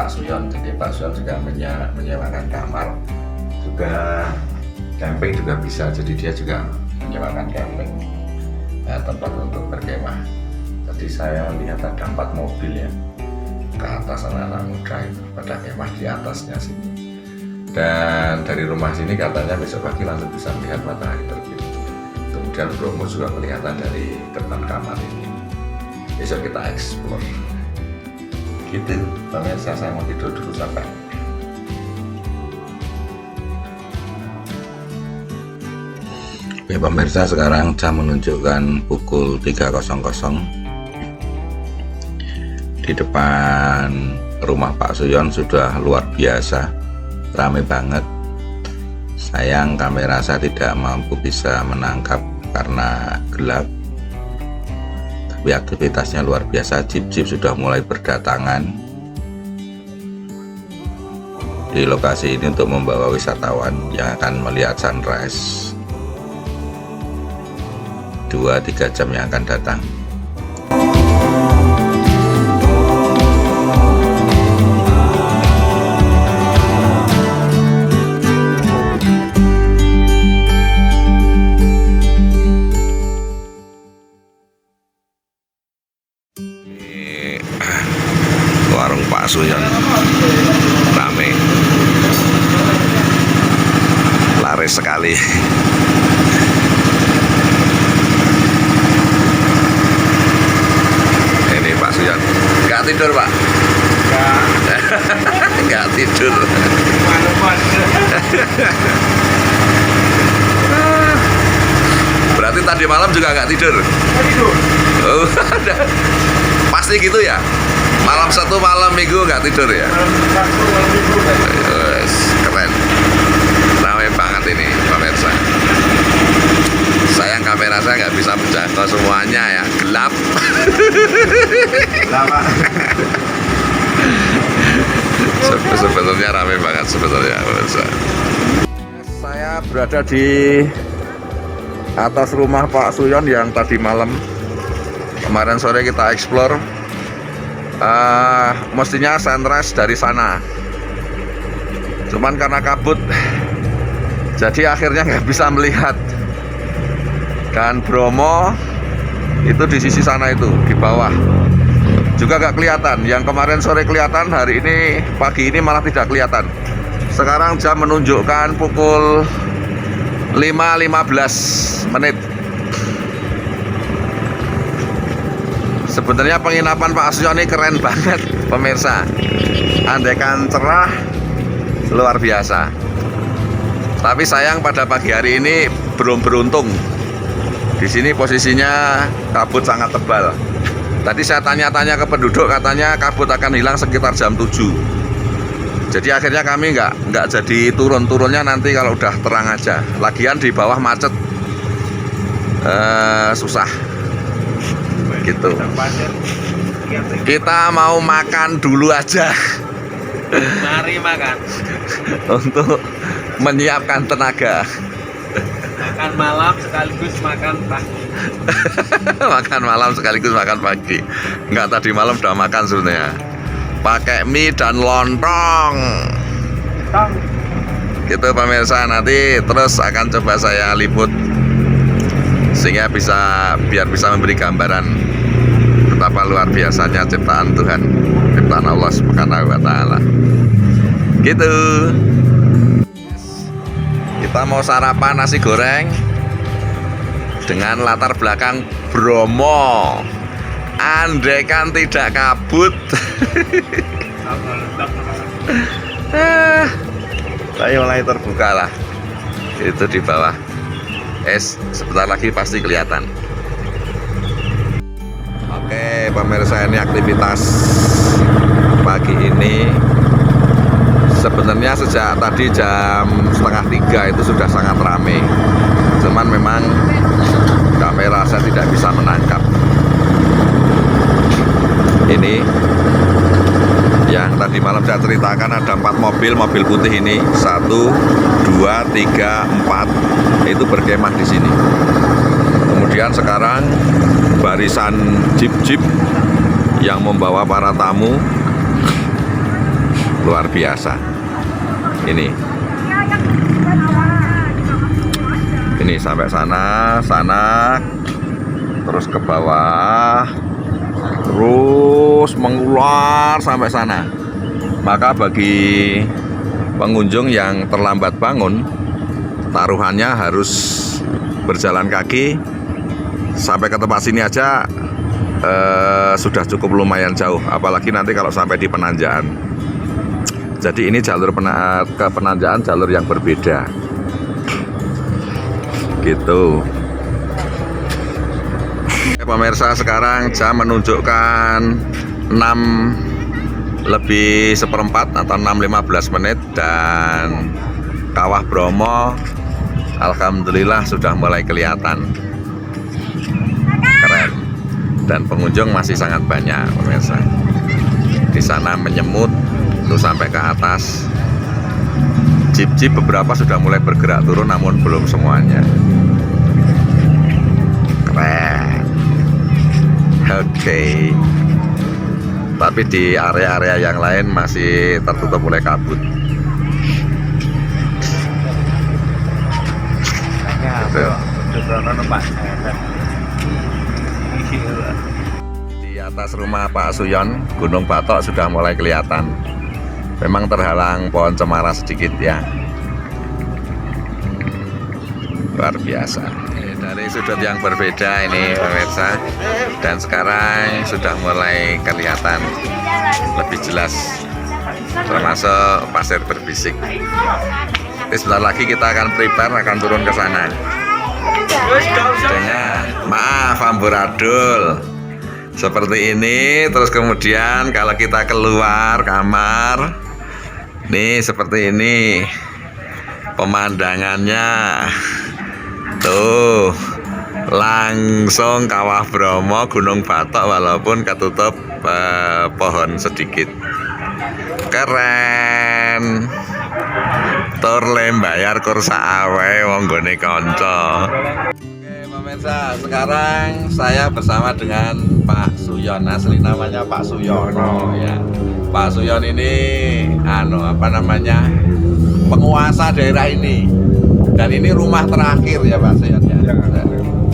Pak Suyon. Jadi Pak Suyon juga menyewakan kamar, juga camping juga bisa. Jadi dia juga menyewakan camping, tempat untuk berkemah. Jadi saya lihat ada 4 mobil ya ke atas, anak-anak muda itu pada kemah di atasnya sini. Dan dari rumah sini katanya besok pagi langsung bisa melihat matahari terbit. Kemudian Bromo juga kelihatan dari depan kamar ini. Besok kita explore. Gitu, pemirsa, saya mau tidur dulu sampai. Oke pemirsa, sekarang jam menunjukkan pukul 3.00. Di depan rumah Pak Suyon sudah luar biasa, ramai banget. Sayang kamera saya tidak mampu bisa menangkap karena gelap. Tapi aktivitasnya luar biasa, jeep-jeep sudah mulai berdatangan di lokasi ini untuk membawa wisatawan yang akan melihat sunrise 2-3 jam yang akan datang. Warung Pak Suyon rame, laris sekali. Ini Pak Suyon, nggak tidur Pak? Nggak tidur. Berarti tadi malam juga nggak tidur? Nggak tidur. Oh, pasti gitu ya? Malam satu malam minggu nggak tidur ya? Yes, keren, ramai banget ini pemirsa. Sayang kamera saya nggak bisa menjangkau semuanya ya, gelap. Sebetulnya ramai banget sebetulnya pemirsa. Saya berada di atas rumah Pak Suyon yang tadi malam, kemarin sore kita explore. Mestinya sunrise dari sana, cuman karena kabut jadi akhirnya nggak bisa melihat. Dan Bromo itu di sisi sana itu, di bawah juga nggak kelihatan. Yang kemarin sore kelihatan, hari ini pagi ini malah tidak kelihatan. Sekarang jam menunjukkan pukul 5.15. Sebenarnya penginapan Pak Suyon ini keren banget pemirsa, andaikan cerah luar biasa. Tapi sayang pada pagi hari ini belum beruntung. Di sini posisinya kabut sangat tebal. Tadi saya tanya-tanya ke penduduk, katanya kabut akan hilang sekitar jam 7. Jadi akhirnya kami nggak jadi turunnya nanti kalau udah terang aja. Lagian di bawah macet, susah. Gitu. Kita mau makan dulu aja. Mari makan. Untuk menyiapkan tenaga. Makan malam sekaligus makan pagi. Makan malam sekaligus makan pagi. Enggak, tadi malam udah makan sebenarnya. Pakai mie dan lontong. Gitu pemirsa, nanti terus akan coba saya liput sehingga biar bisa memberi gambaran betapa luar biasanya ciptaan Tuhan, ciptaan Allah Subhanahu wa Ta'ala. Gitu. Kita mau sarapan nasi goreng dengan latar belakang Bromo. Andaikan tidak kabut. Saya mulai terbuka lah. Itu di bawah. Sebentar lagi pasti kelihatan. Oke pemirsa, ini aktivitas pagi ini. Sebenarnya sejak tadi jam 2:30 itu sudah sangat ramai. Cuman memang kamera saya tidak bisa menangkap. Ini yang tadi malam saya ceritakan, ada 4 mobil putih ini, 1, 2, 3, 4 itu berkemah di sini. Kemudian sekarang barisan jeep yang membawa para tamu luar biasa. Ini sampai sana, terus ke bawah, terus mengular sampai sana. Maka bagi pengunjung yang terlambat bangun, taruhannya harus berjalan kaki sampai ke tempat sini aja sudah cukup lumayan jauh, apalagi nanti kalau sampai di Penanjakan. Jadi ini jalur ke Penanjakan jalur yang berbeda gitu. Pemirsa, sekarang jam menunjukkan 6:04 atau 6:15 menit, dan Kawah Bromo alhamdulillah sudah mulai kelihatan. Keren. Dan pengunjung masih sangat banyak, pemirsa. Di sana menyemut tuh sampai ke atas. Jeep-jeep beberapa sudah mulai bergerak turun, namun belum semuanya. Keren. Oke. Tapi di area-area yang lain masih tertutup oleh kabut. Di atas rumah Pak Suyon, Gunung Batok sudah mulai kelihatan. Memang terhalang pohon cemara sedikit ya. Luar biasa. Dari sudut yang berbeda ini pemirsa, dan sekarang sudah mulai kelihatan lebih jelas, termasuk pasir berbisik. Jadi sebentar lagi kita akan prepare, akan turun ke sana. Dengan maaf amburadul seperti ini. Terus kemudian kalau kita keluar kamar, nih seperti ini pemandangannya. Tuh, langsung Kawah Bromo, Gunung Batok, walaupun ketutup pohon sedikit. Keren. Tur lembayar kursa awe wong gone kanca. Oke pemirsa, sekarang saya bersama dengan Pak Suyon. Asli namanya Pak Suyono ya. Pak Suyon ini penguasa daerah ini. Dan ini rumah terakhir ya Pak Suyon ya.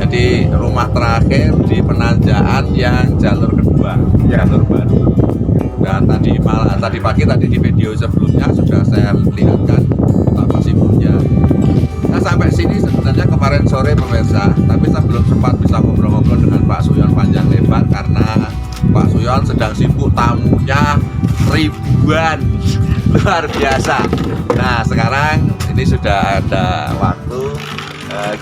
Jadi rumah terakhir di Penanjakan yang jalur kedua, jalur baru. Dan tadi pagi di video sebelumnya sudah saya lihatkan betapa sibuknya. Nah sampai sini sebenarnya kemarin sore pemirsa, tapi saya belum sempat bisa ngobrol-ngobrol dengan Pak Suyon panjang lebar karena Pak Suyon sedang sibuk, tamunya ribuan, luar biasa. Nah sekarang ini sudah ada waktu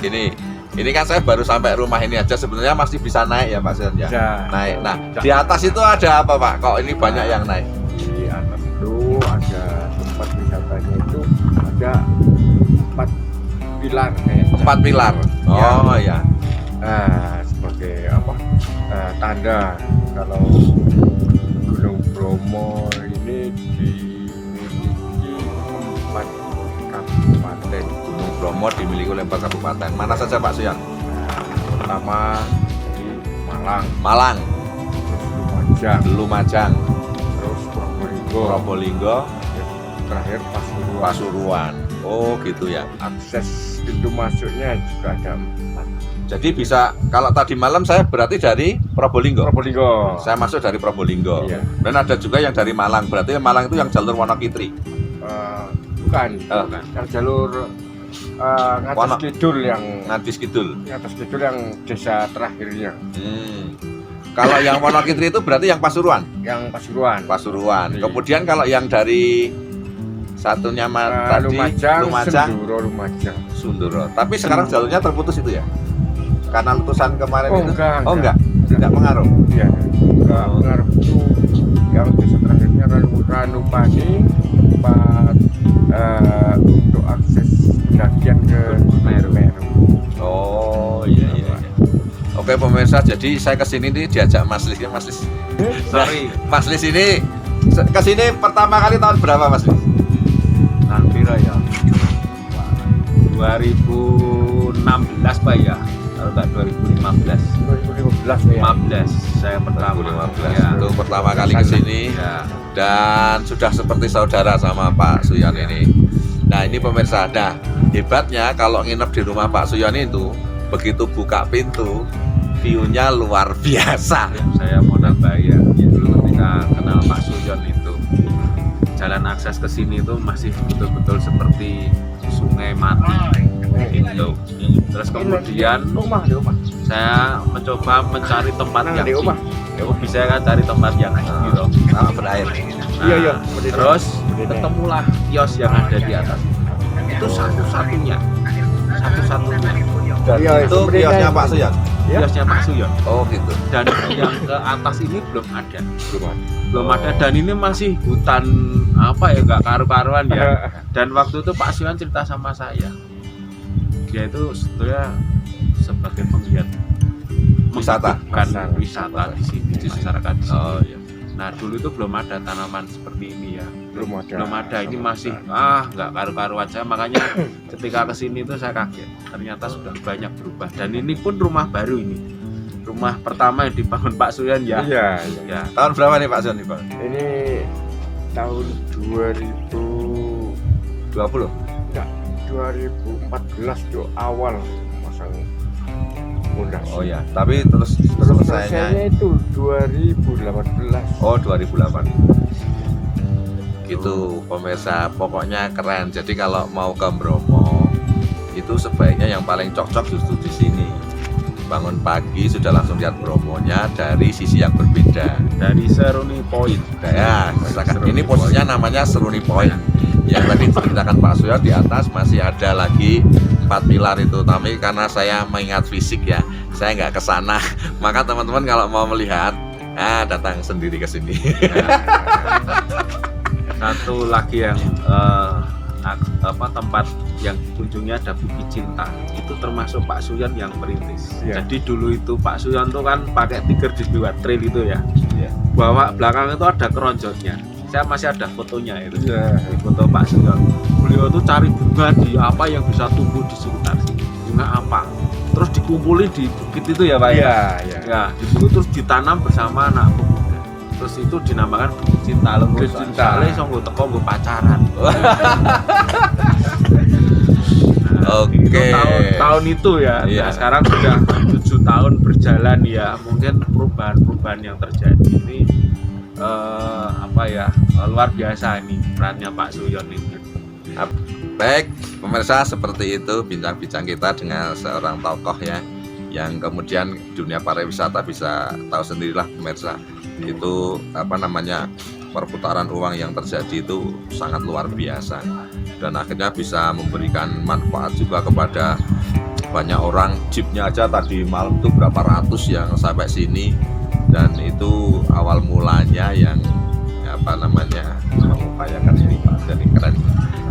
gini. Ini kan saya baru sampai rumah ini aja, sebenarnya masih bisa naik ya Pak Suyon ya? Naik. Nah di atas itu ada apa Pak? Kok ini banyak yang naik? Di atas itu ada tempat wisatanya, itu ada 4 pilar kayaknya. 4 pilar? Oh ya. Sebagai tanda kalau Gunung Bromo ini dimiliki 4 kabupaten. Gunung Bromo dimiliki oleh 4 kabupaten. Mana saja Pak Suyon? Pertama di Malang, terus Lumajang, terus Probolinggo, terakhir Pasuruan. Oh gitu ya. Akses pintu masuknya juga ada 4. Jadi bisa, kalau tadi malam saya berarti dari Probolinggo. Saya masuk dari Probolinggo. Iya. Dan ada juga yang dari Malang. Berarti Malang itu yang jalur Wonokitri. Bukan. Yang jalur ngatas kidul, yang Ngantis Kidul. ngatas kidul yang desa terakhirnya. Kalau yang Wonokitri itu berarti yang Pasuruan. Yang Pasuruan. Iya. Kemudian kalau yang dari satunya tadi Lumajang, Sunduro. Tapi sekarang jalurnya terputus itu ya? Karena letusan kemarin itu? Enggak pengaruh. Iya. Enggak pengaruh itu. Yang desa terakhirnya Ranupani, untuk akses pendakian ke Meru. Oh iya. Oke pemirsa, jadi saya kesini nih diajak Mas Lis. Sorry. Mas Lis ini kesini pertama kali tahun berapa Mas Lis? Nanti ya 2016 Pak ya. kalau nggak 2015. 2015 ya. 15 saya pertama. 2015 Ya. itu pertama kali ke sini Ya. dan sudah seperti saudara sama Pak Suyan ini. Nah ini pemirsa, nah hebatnya kalau nginep di rumah Pak Suyan itu begitu buka pintu view-nya luar biasa. Saya mau nambahin ya, dulu ketika kenal Pak Suyon itu jalan akses ke sini itu masih betul-betul seperti sungai mati gitu. Terus kemudian di rumah. saya mencoba mencari tempat Nah, yang di rumah. bisa kan cari tempat yang gitu. Sama berair. Iya. Terus ketemulah kios yang ada di atas. Itu satu-satunya. Iya, Itu kiosnya Pak Suyan. Ya. Kiosnya Pak Suyon. Oh gitu. Dan yang ke atas ini belum ada. Belum Oh. ada, dan ini masih hutan apa ya, nggak karu-karuan ya. Dan waktu itu Pak Suyan cerita sama saya, dia itu sebetulnya sebagai penggiat Wisata. kan wisata di sini, di masyarakat di sini. Oh iya. Nah dulu itu belum ada tanaman seperti ini ya, Belum ada. ini masih nggak karu-karuan. Saya makanya ketika kesini itu saya kaget, ternyata sudah banyak berubah. Dan ini pun rumah baru, ini rumah pertama yang dibangun Pak Suyan ya. Iya. Ya, Tahun berapa nih Pak Suyan nih Pak? Ini tahun 20? 2014 tuh awal masang pondasi. Oh ya, tapi terus Selesainya selesainya itu 2018. oh 2008. Gitu pemirsa, pokoknya keren. Jadi kalau mau ke Bromo itu sebaiknya yang paling cocok justru di sini. Bangun pagi sudah langsung lihat Bromonya dari sisi yang berbeda. dari Seruni Point. Ya, misalkan ini posisinya namanya Seruni Point. Yang tadi diceritakan Pak Suyan, di atas masih ada lagi 4 pilar itu. Tapi karena saya mengingat fisik ya, saya nggak ke sana. Maka teman-teman kalau mau melihat, datang sendiri ke sini. Satu lagi yang tempat yang kunjungnya ada Bukit Cinta, itu termasuk Pak Suyan yang merintis. Iya. Jadi dulu itu Pak Suyan tuh kan pakai tiger di luar trail itu ya. Iya. Bahwa belakang itu ada keronjotnya. Saya masih ada fotonya itu. Iya. Di foto Pak Suyan. Beliau tuh cari bunga di apa yang bisa tumbuh di sekitar sini. Bunga apa? Terus dikumpulin di bukit itu ya Pak ya. Iya. Ya, di bukit terus ditanam bersama anak pemuda. Terus itu dinamakan Bukit Cinta. Bukit Cinta. Soalnya iso nggo teko nggo pacaran. Oke. Itu tahun itu ya. Iya. Nah, sekarang sudah 7 tahun berjalan ya. Mungkin perubahan-perubahan yang terjadi ini luar biasa ini perannya Pak Suyon ini. Baik, pemirsa, seperti itu bincang-bincang kita dengan seorang tokoh ya, yang kemudian dunia pariwisata bisa tahu sendirilah pemirsa. Itu perputaran uang yang terjadi itu sangat luar biasa, dan akhirnya bisa memberikan manfaat juga kepada banyak orang. Jeepnya aja tadi malam tuh berapa ratus yang sampai sini, dan itu awal mulanya yang mengupayakan ini Pak. Jadi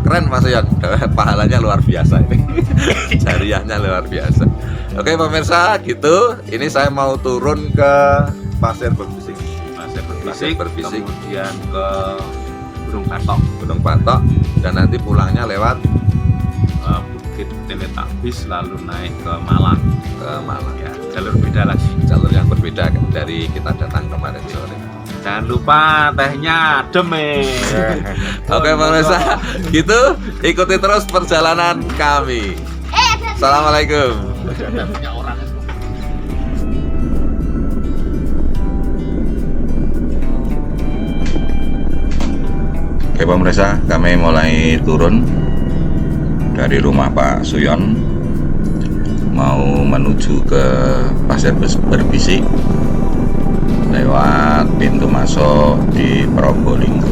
keren Mas Suyan, pahalanya luar biasa ini. Jariahnya luar biasa. Oke pemirsa, gitu ini saya mau turun ke Pasir Berbisik, Berbisik. Kemudian ke Gunung Batok, dan nanti pulangnya lewat Bukit Teletabis, lalu naik ke Malang. Ya, jalur beda lagi. Jalur yang berbeda dari kita datang kemarin sore. Jangan lupa tehnya adem. Oke pemirsa, gitu ikuti terus perjalanan kami. Assalamualaikum. Oke pemirsa, kami mulai turun dari rumah Pak Suyon, mau menuju ke Pasir Berbisik lewat pintu masuk di Probolinggo.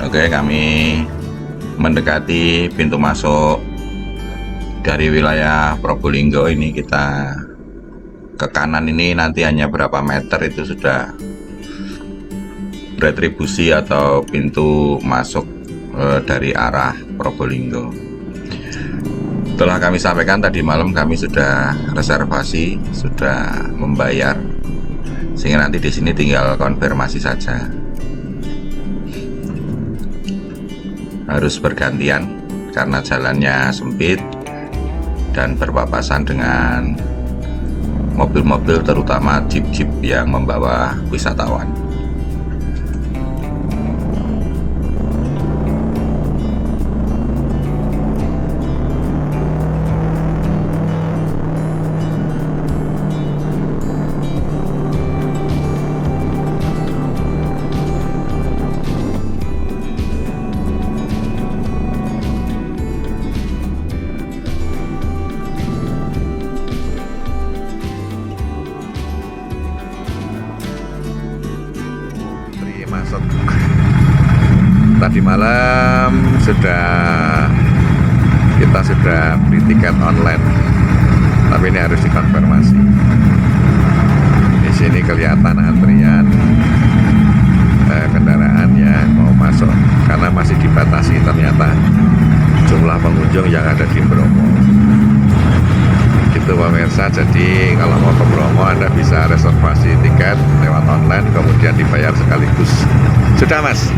Oke, kami mendekati pintu masuk dari wilayah Probolinggo ini. Kita ke kanan ini nanti hanya berapa meter itu sudah retribusi atau pintu masuk dari arah Probolinggo. Setelah kami sampaikan tadi malam, kami sudah reservasi, sudah membayar, sehingga nanti di sini tinggal konfirmasi saja. harus bergantian karena jalannya sempit dan berpapasan dengan mobil-mobil, terutama jeep-jeep yang membawa wisatawan. Masuk. Tadi malam kita sudah beli tiket online, tapi ini harus dikonfirmasi. Di sini kelihatan antrian kendaraan yang mau masuk karena masih dibatasi ternyata jumlah pengunjung yang ada di Bromo. Itu pemirsa, jadi kalau mau ke Bromo Anda bisa reservasi tiket lewat online kemudian dibayar sekaligus. Sudah Mas.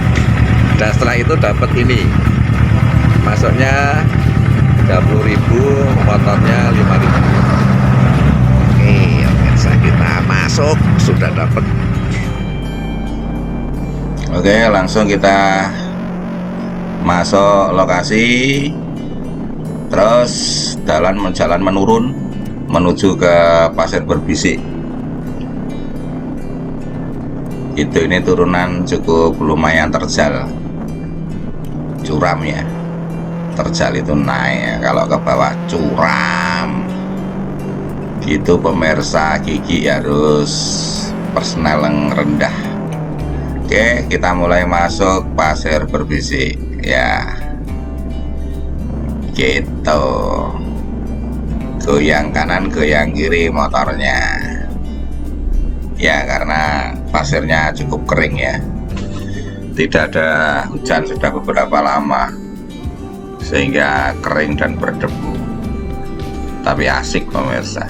Dan setelah itu dapat ini. Masuknya 30.000, motornya 5.000. Oke, pemirsa, kita masuk, sudah dapat. Oke, langsung kita masuk lokasi. Terus jalan menurun menuju ke Pasir Berbisik. Ini turunan cukup lumayan terjal, curam ya. Terjal itu naik ya, kalau ke bawah curam. Gitu pemirsa, gigi harus personal yang rendah. Oke, kita mulai masuk Pasir Berbisik ya. Gitu. Goyang kanan goyang kiri motornya ya, karena pasirnya cukup kering ya, tidak ada hujan sudah beberapa lama sehingga kering dan berdebu, tapi asik pemirsa.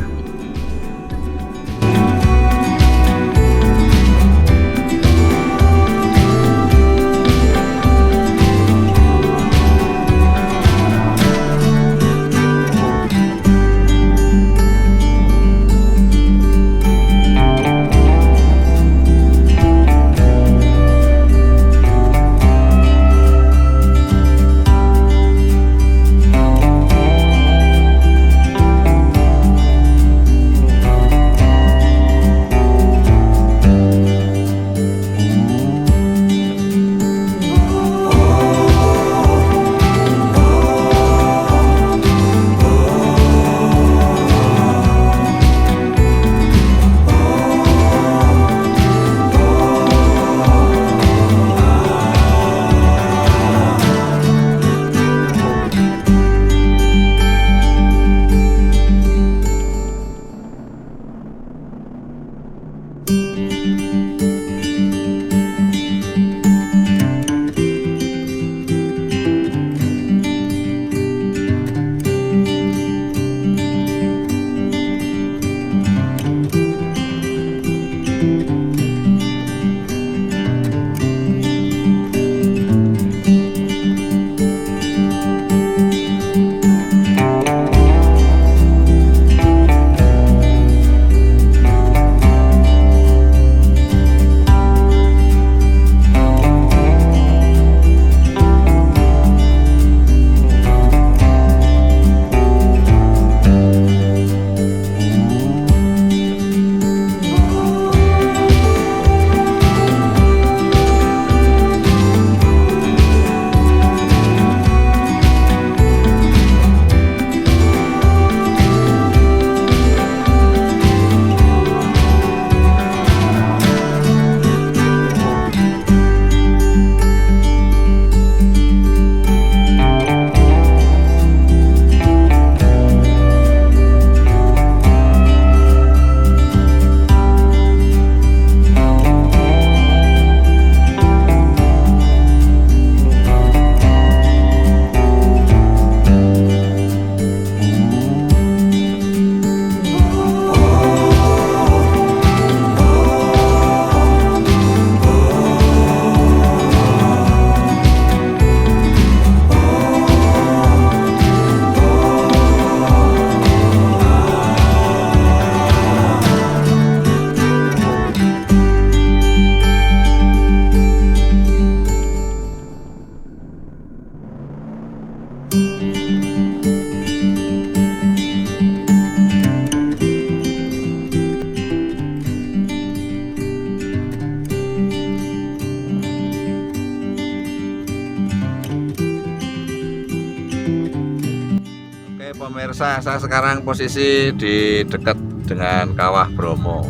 Pemirsa, saya sekarang posisi di dekat dengan Kawah Bromo.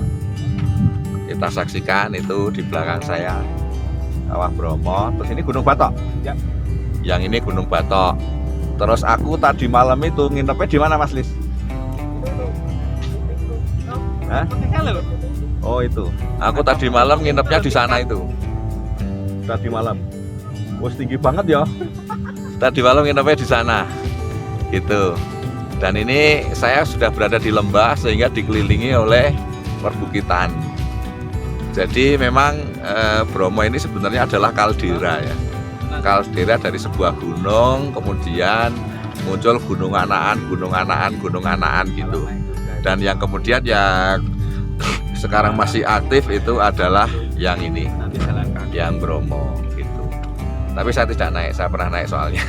Kita saksikan itu di belakang saya Kawah Bromo. Terus ini Gunung Batok. Ya. Yang ini Gunung Batok. Terus aku tadi malam itu nginepnya di mana, Mas Lis? Hah? Oh itu. Aku tadi malam nginepnya di sana itu. Tadi malam. Wah, tinggi banget ya. Tadi malam nginepnya di sana. Gitu. Dan ini saya sudah berada di lembah sehingga dikelilingi oleh perbukitan. Jadi memang Bromo ini sebenarnya adalah kaldera ya. Kaldera dari sebuah gunung, kemudian muncul gunung anaan gitu. Dan yang kemudian yang sekarang masih aktif itu adalah yang ini, yang Bromo gitu. Tapi saya tidak naik, saya pernah naik soalnya.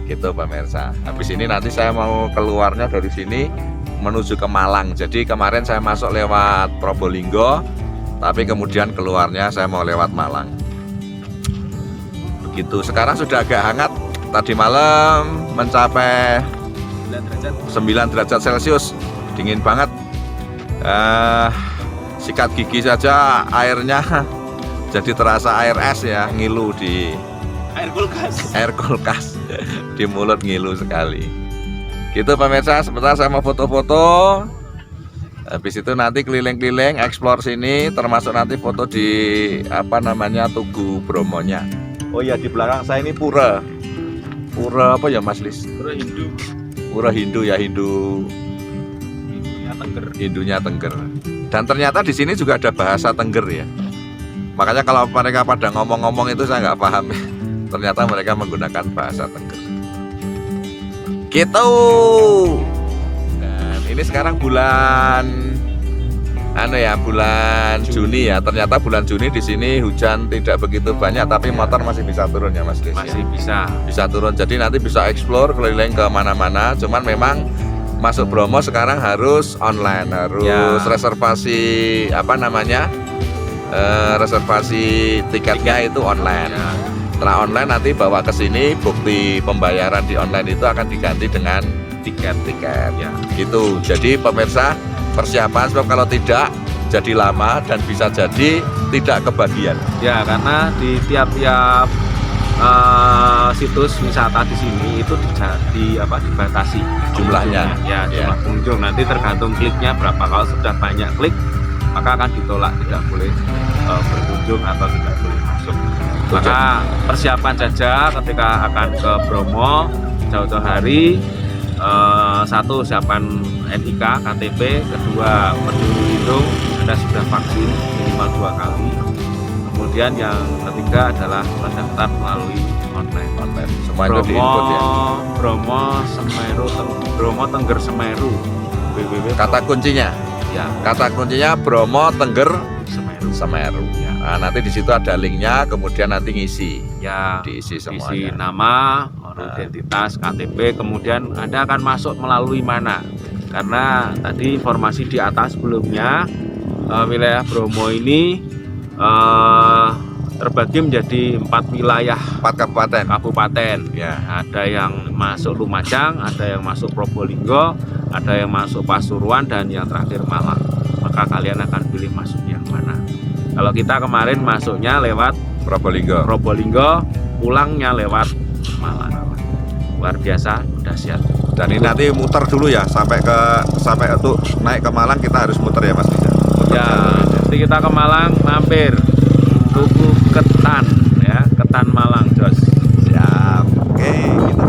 Gitu pemirsa. Habis ini nanti saya mau keluarnya dari sini menuju ke Malang. Jadi kemarin saya masuk lewat Probolinggo, tapi kemudian keluarnya saya mau lewat Malang. Begitu. Sekarang sudah agak hangat. Tadi malam mencapai 9 derajat Celcius. Dingin banget. Sikat gigi saja airnya jadi terasa air es ya, ngilu di air kulkas di mulut, ngilu sekali. Gitu pemirsa, sebentar saya mau foto-foto. Habis itu nanti keliling-keliling explore sini, termasuk nanti foto di Tugu Bromonya. Oh iya, di belakang saya ini pura apa ya Mas Lis? Pura Hindu ya, Hindunya Tengger. Dan ternyata di sini juga ada bahasa Tengger ya. Makanya kalau mereka pada ngomong-ngomong itu saya nggak paham. Ternyata mereka menggunakan bahasa Tengger. Gitu. Dan ini sekarang bulan bulan Juni ya. Ternyata bulan Juni di sini hujan tidak begitu banyak, tapi motor masih bisa turun ya Mas Lis. Masih Bisa turun. Jadi nanti bisa explore keliling ke mana-mana. Cuman memang masuk Bromo sekarang harus online, harus reservasi reservasi tiketnya itu online. Ya. Setelah online nanti bawa ke sini, bukti pembayaran di online itu akan diganti dengan tiket ya. Gitu. Jadi pemirsa, persiapan, sebab kalau tidak jadi lama dan bisa jadi tidak kebagian. Ya, karena di tiap-tiap situs wisata di sini itu dibatasi Jumlahnya. Ya, jumlah pengunjung. Nanti tergantung kliknya berapa. Kalau sudah banyak klik, maka akan ditolak, tidak boleh berkunjung atau tidak boleh masuk. Maka persiapan saja ketika akan ke Bromo jauh-jauh hari. Satu, siapan NIK, KTP. Kedua, peduli lindung, Anda sudah vaksin minimal 2 kali. Kemudian yang ketiga adalah mendaftar melalui online. Semua itu diinput ya. Bromo Tengger Semeru. Kata kuncinya Bromo Tengger Semeru. Ya. Nah, nanti di situ ada linknya, kemudian nanti ngisi. Ya, diisi semuanya. isi nama, identitas, KTP, kemudian Anda akan masuk melalui mana? Karena tadi informasi di atas sebelumnya wilayah Bromo ini terbagi menjadi 4 wilayah, 4 kabupaten. Ya. Ada yang masuk Lumajang, ada yang masuk Probolinggo, ada yang masuk Pasuruan, dan yang terakhir Malang. Maka kalian akan pilih masuk yang mana? Kalau kita kemarin masuknya lewat Probolinggo, pulangnya lewat Malang. Luar biasa, dahsyat. Dan ini nanti muter dulu ya, sampai untuk naik ke Malang kita harus muter ya Mas Lis. Ya, nanti kita ke Malang mampir Tugu Ketan ya, Ketan Malang, Jos. Siap. Oke, gitu.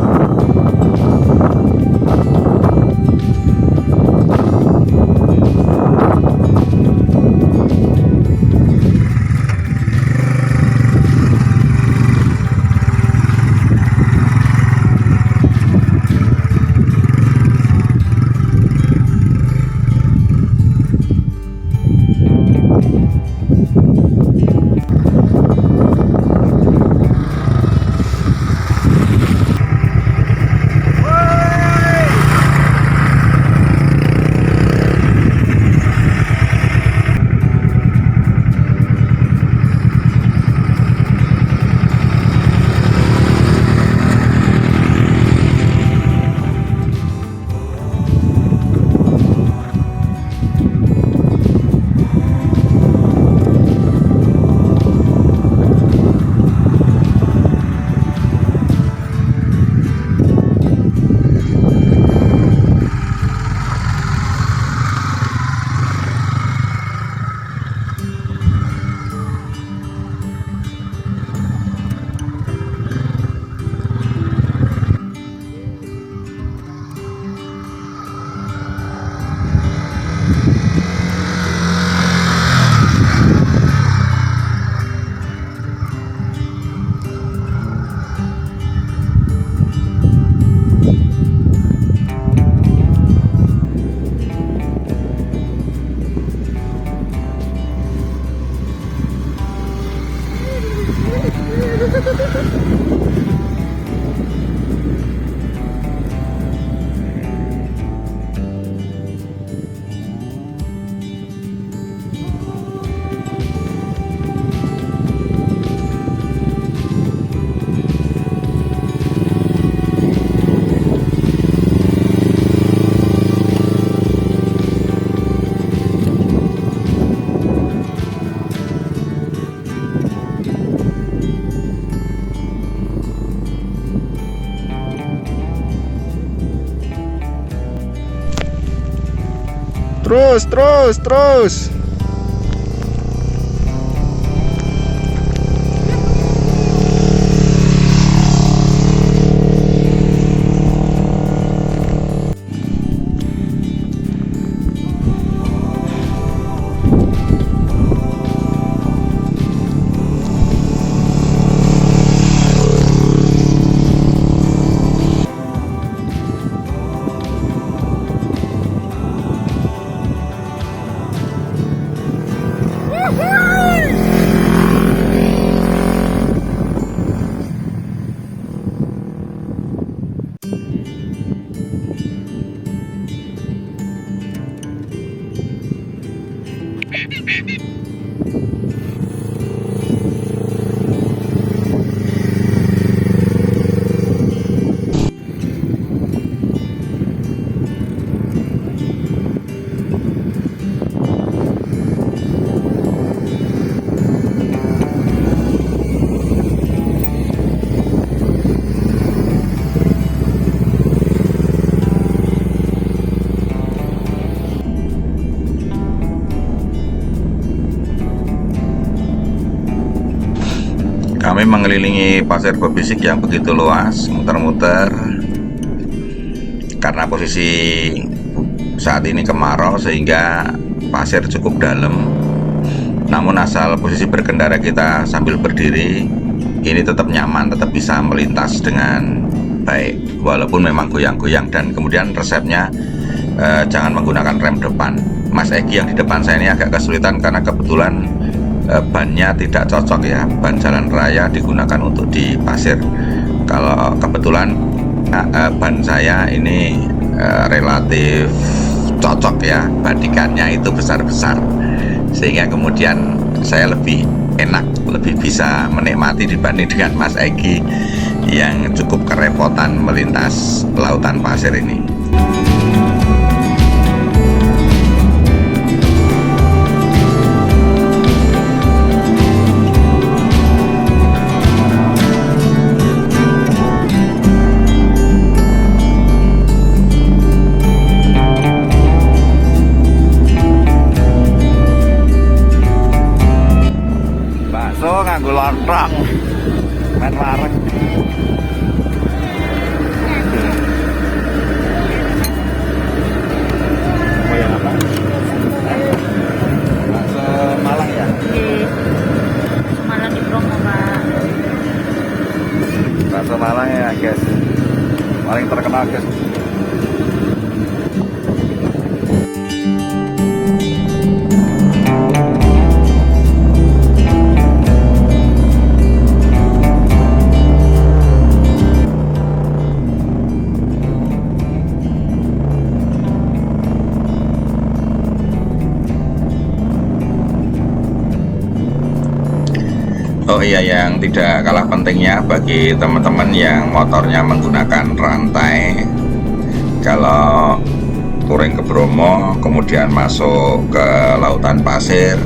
Terus. Kami mengelilingi pasir berbisik yang begitu luas, muter-muter. Karena posisi saat ini kemarau sehingga pasir cukup dalam. Namun asal posisi berkendara kita sambil berdiri, ini tetap nyaman, tetap bisa melintas dengan baik. Walaupun memang goyang-goyang, dan kemudian resepnya jangan menggunakan rem depan. Mas Egi yang di depan saya ini agak kesulitan karena kebetulan bannya tidak cocok ya, ban jalan raya digunakan untuk di pasir. Kalau kebetulan ban saya ini relatif cocok ya, badikannya itu besar-besar, sehingga kemudian saya lebih enak, lebih bisa menikmati dibanding dengan Mas Egi yang cukup kerepotan melintas lautan pasir ini. Nganggo lontong main wareng. Oh yang apa? Bakso Malang ya? Malang di Bromo, Pak. Bakso Malang ya guys, paling terkenal guys. Oh iya, yang tidak kalah pentingnya bagi teman-teman yang motornya menggunakan rantai, kalau touring ke Bromo kemudian masuk ke lautan pasir,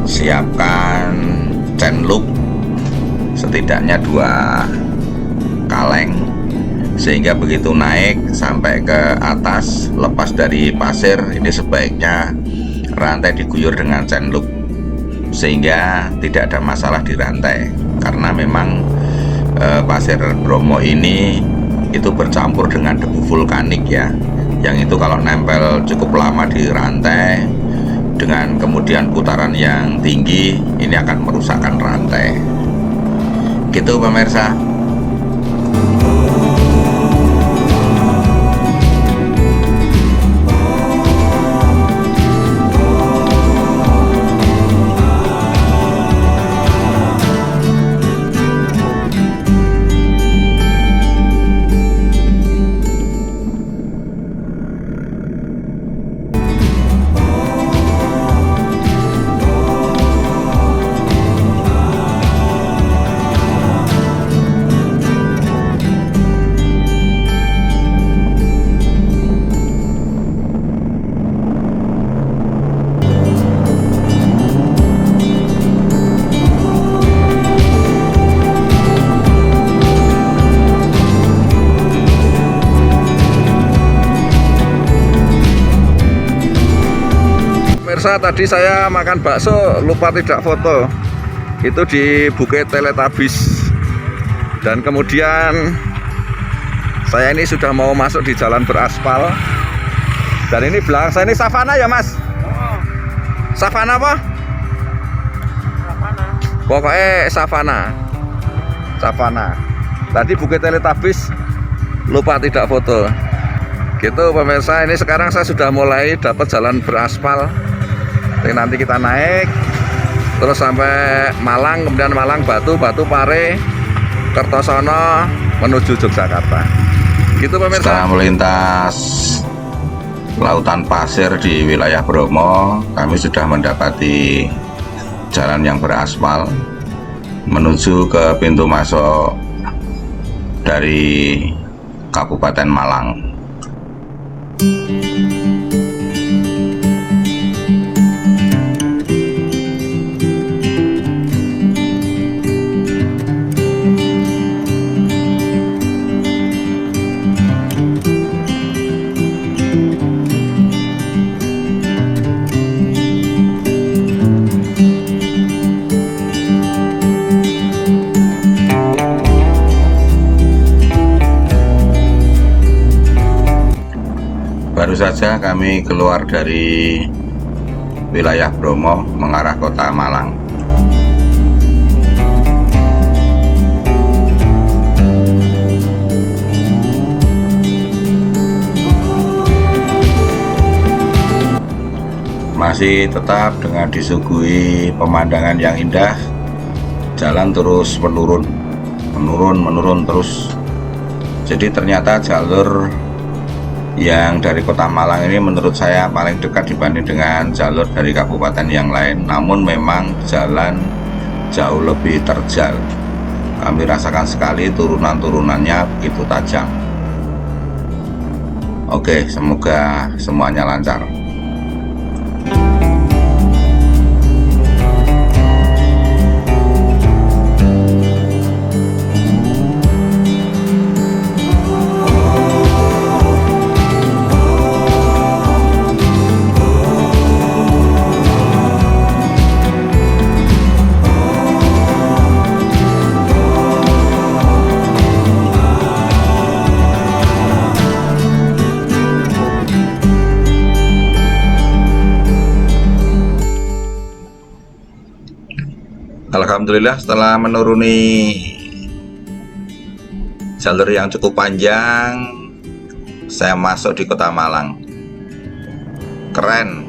siapkan chain loop setidaknya 2 kaleng, sehingga begitu naik sampai ke atas, lepas dari pasir, ini sebaiknya rantai diguyur dengan chain loop sehingga tidak ada masalah di rantai. Karena memang pasir Bromo ini itu bercampur dengan debu vulkanik ya, yang itu kalau nempel cukup lama di rantai dengan kemudian putaran yang tinggi, ini akan merusakkan rantai. Gitu pemirsa. Pemirsa, tadi saya makan bakso lupa tidak foto. Itu di Bukit Teletabis. Dan kemudian saya ini sudah mau masuk di jalan beraspal. Dan ini belakang saya ini savana ya Mas? Savana apa? Pokoknya savana. Savana. Tadi Bukit Teletabis lupa tidak foto. Gitu pemirsa, ini sekarang saya sudah mulai dapat jalan beraspal. Nanti kita naik terus sampai Malang, kemudian Malang Batu, Batu Pare, Kertosono menuju Yogyakarta. Gitu pemirsa. Setelah melintas lautan pasir di wilayah Bromo, kami sudah mendapati jalan yang beraspal menuju ke pintu masuk dari Kabupaten Malang. Baru saja kami keluar dari wilayah Bromo mengarah kota Malang. Masih tetap dengan disuguhi pemandangan yang indah. Jalan terus menurun terus. Jadi ternyata jalur yang dari kota Malang ini menurut saya paling dekat dibanding dengan jalur dari kabupaten yang lain. Namun memang jalan jauh lebih terjal. Kami rasakan sekali turunan-turunannya begitu tajam. Oke, semoga semuanya lancar. Alhamdulillah, setelah menuruni jalur yang cukup panjang, saya masuk di kota Malang. Keren.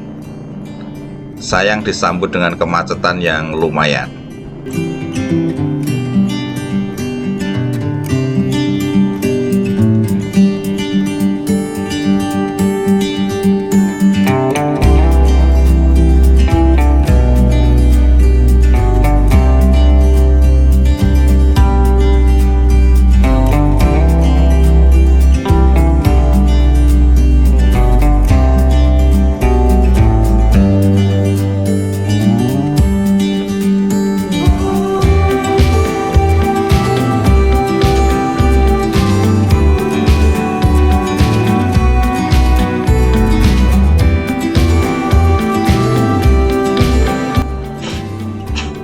Sayang disambut dengan kemacetan yang lumayan.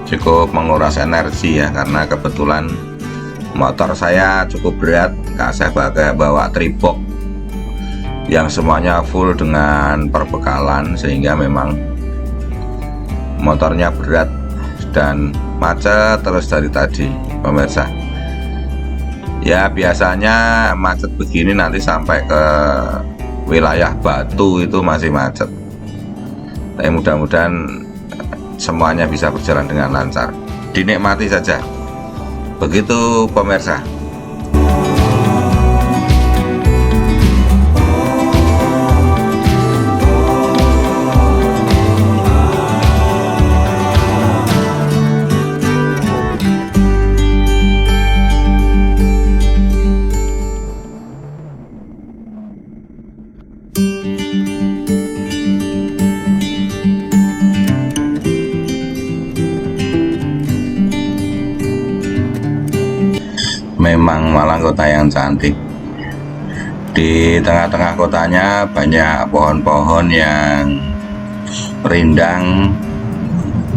Cukup menguras energi ya, karena kebetulan motor saya cukup berat. Saya bawa tripod yang semuanya full dengan perbekalan, sehingga memang motornya berat dan macet terus dari tadi pemirsa. Ya biasanya macet begini nanti sampai ke wilayah Batu itu masih macet. Tapi mudah-mudahan semuanya bisa berjalan dengan lancar, dinikmati saja. Begitu pemirsa. Memang Malang kota yang cantik. Di tengah-tengah kotanya banyak pohon-pohon yang rindang,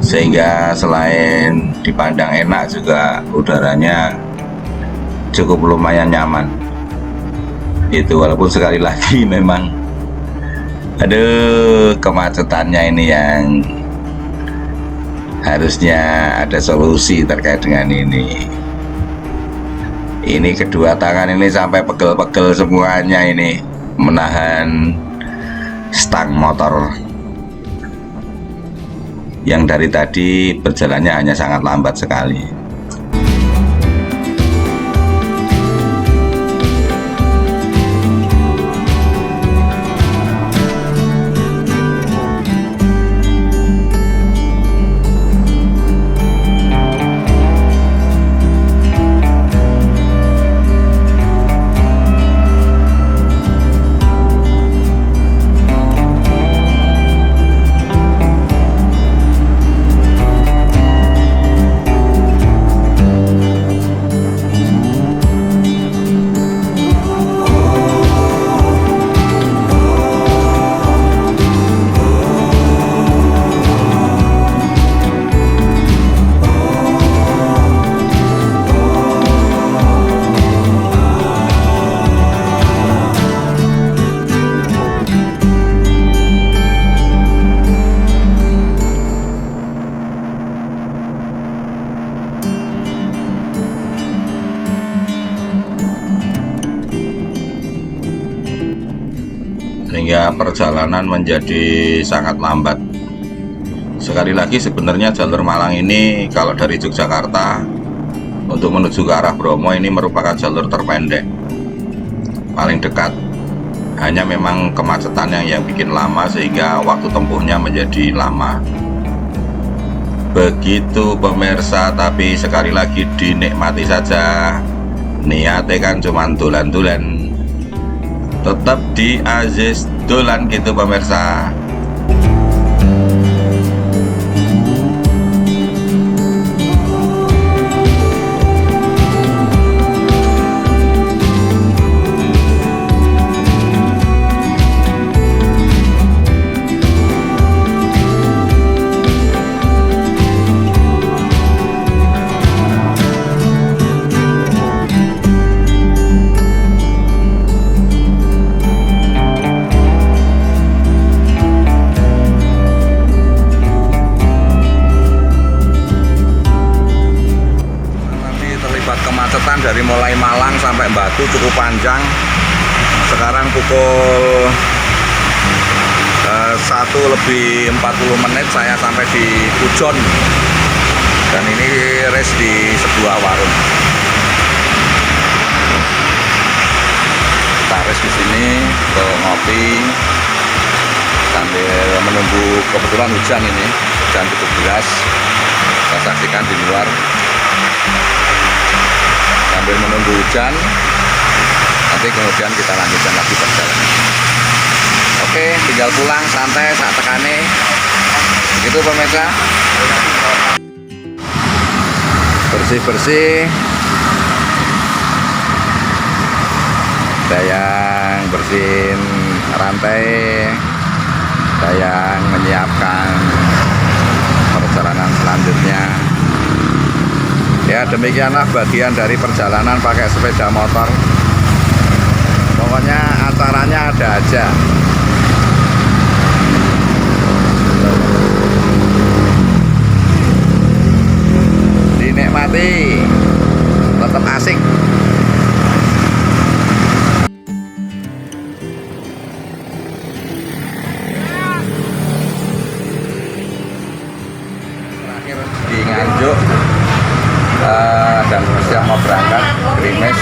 sehingga selain dipandang enak juga udaranya cukup lumayan nyaman. Itu walaupun sekali lagi memang kemacetannya ini yang harusnya ada solusi terkait dengan ini. Ini kedua tangan ini sampai pegel-pegel semuanya ini menahan stang motor yang dari tadi berjalannya hanya sangat lambat sekali. Sehingga perjalanan menjadi sangat lambat. Sekali lagi, sebenarnya jalur Malang ini kalau dari Yogyakarta untuk menuju ke arah Bromo ini merupakan jalur terpendek, paling dekat. Hanya memang kemacetan yang bikin lama sehingga waktu tempuhnya menjadi lama. Begitu pemirsa, tapi sekali lagi dinikmati saja. Niatnya kan cuma dolan-dolan, tetap di Aziz dolan gitu pemirsa. Kemacetan dari mulai Malang sampai Batu cukup panjang. Sekarang pukul 1:40 saya sampai di Pujon, dan ini race di sebuah warung. Kita race di sini untuk ngopi sambil menunggu, kebetulan hujan ini, hujan cukup deras. Saya saksikan di luar. Sambil menunggu hujan, nanti kemudian kita lanjutkan lagi perjalanan. Oke, tinggal pulang santai saat tekane. Begitu pemirsa. Bersih-bersih. Ada yang bersihin rantai, ada yang menyiapkan perjalanan selanjutnya. Ya, demikianlah bagian dari perjalanan pakai sepeda motor. Pokoknya acaranya ada aja. Dinikmati, tetap asik. Terakhir di Nganjuk dan siap mau berangkat Grimes,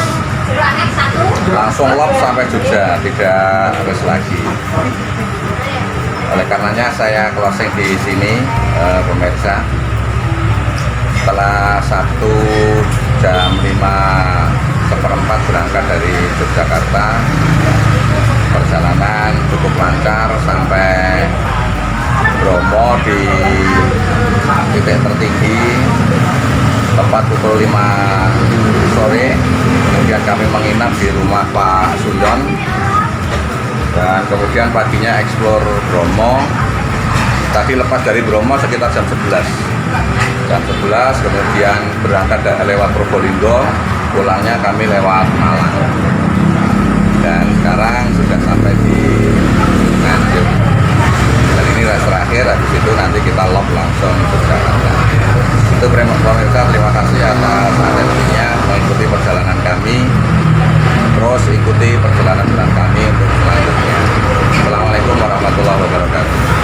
langsung lock sampai Jogja, tidak harus lagi. Oleh karenanya saya closing di sini pemirsa. Setelah Sabtu jam 5:15 berangkat dari Yogyakarta, perjalanan cukup lancar sampai Bromo di titik tertinggi tepat pukul 5 sore. Kemudian kami menginap di rumah Pak Sujon, dan kemudian paginya eksplor Bromo Tadi lepas dari Bromo sekitar jam 11. Jam 11 kemudian berangkat lewat Probolinggo, pulangnya kami lewat Malang. Dan sekarang sudah sampai di Nganjuk. Dan ini rest terakhir, habis itu nanti kita lock langsung perjalanan. Itu pemirsa, terima kasih atas atensinya mengikuti perjalanan kami. Terus ikuti perjalanan kami untuk selanjutnya. Assalamualaikum warahmatullahi wabarakatuh.